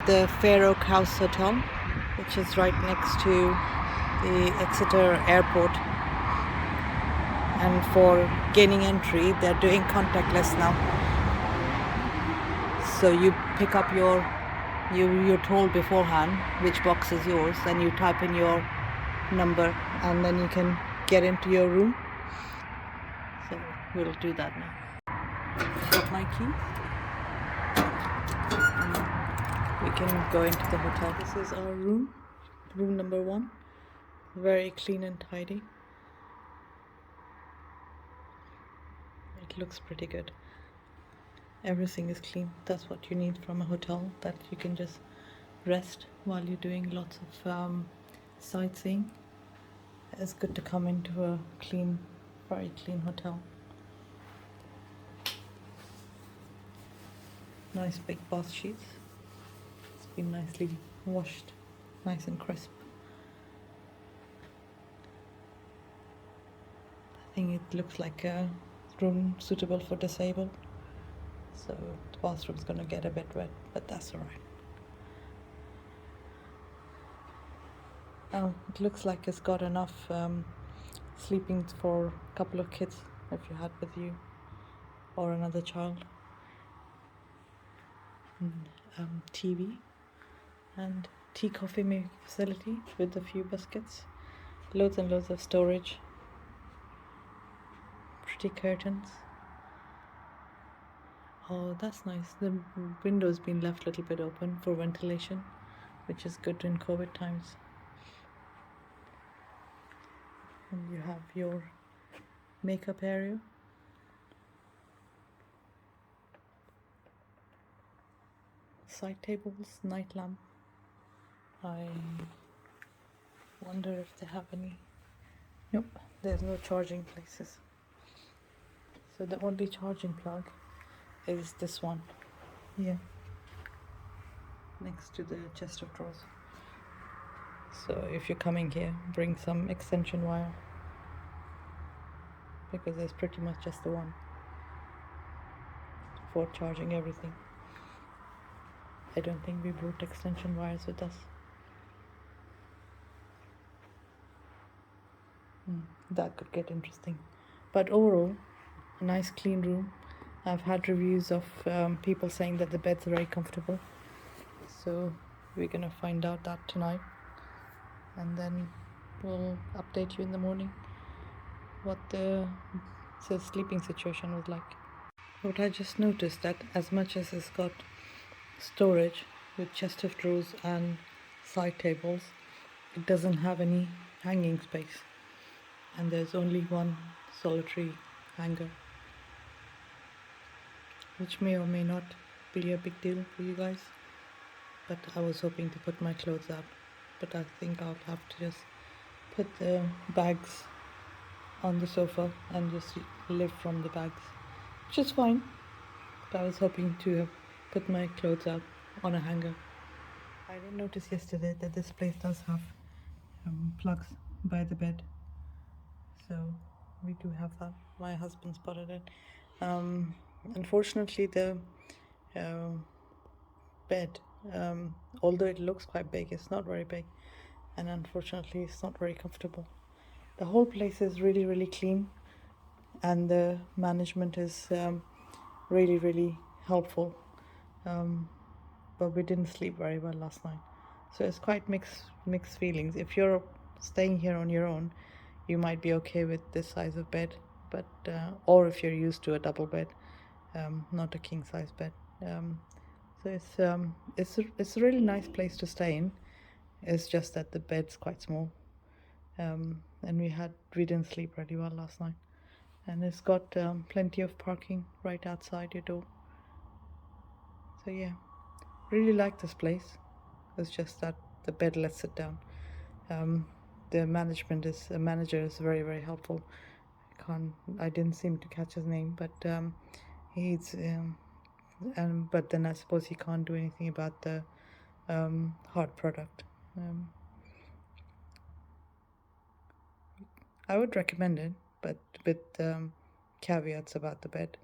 the Fair Oak House Hotel, which is right next to the Exeter airport. And for gaining entry, they're doing contactless now. So you pick up you're told beforehand which box is yours, then you type in your number and then you can get into your room. So we'll do that now. Got my key. We can go into the hotel. This is our room number 1. Very clean and tidy. It looks pretty good. Everything is clean. That's what you need from a hotel, that you can just rest while you're doing lots of sightseeing. It's good to come into a clean, very clean hotel. Nice big bath sheets. It's been nicely washed, nice and crisp. I think it looks like a room suitable for disabled. So the bathroom's gonna get a bit wet, but that's alright. It looks like it's got enough sleeping for a couple of kids if you had with you, or another child. TV and tea coffee making facility with a few baskets, loads and loads of storage, pretty curtains. Oh, that's nice. The window's been left a little bit open for ventilation, which is good in COVID times. And you have your makeup area. Side tables, night lamp. I wonder if they have any. Nope, there's no charging places. So the only charging plug is this one here, next to the chest of drawers. So if you're coming here, bring some extension wire, because there's pretty much just the one for charging everything. I don't think we brought extension wires with us. That could get interesting. But overall, a nice clean room. I've had reviews of people saying that the beds are very comfortable. So we're gonna find out that tonight. And then we'll update you in the morning what the sleeping situation was like. What I just noticed, that as much as it's got storage with chest of drawers and side tables, it doesn't have any hanging space, and there's only one solitary hanger, which may or may not be a big deal for you guys, but I was hoping to put my clothes up, but I think I'll have to just put the bags on the sofa and just live from the bags, which is fine, but I was hoping to have put my clothes up on a hanger. I didn't notice yesterday that this place does have plugs by the bed, so we do have that. My husband spotted it. Unfortunately, the bed, although it looks quite big, it's not very big, and unfortunately it's not very comfortable. The whole place is really, really clean, and the management is really, really helpful, but we didn't sleep very well last night, so it's quite mixed feelings. If you're staying here on your own, you might be okay with this size of bed, but or if you're used to a double bed, not a king size bed. So it's a really nice place to stay in. It's just that the bed's quite small, and we didn't sleep really well last night. And it's got plenty of parking right outside your door. So yeah, really like this place. It's just that the bed lets it down. The manager is very, very helpful. I didn't seem to catch his name, but he's but then I suppose he can't do anything about the hard product. I would recommend it, but with caveats about the bed.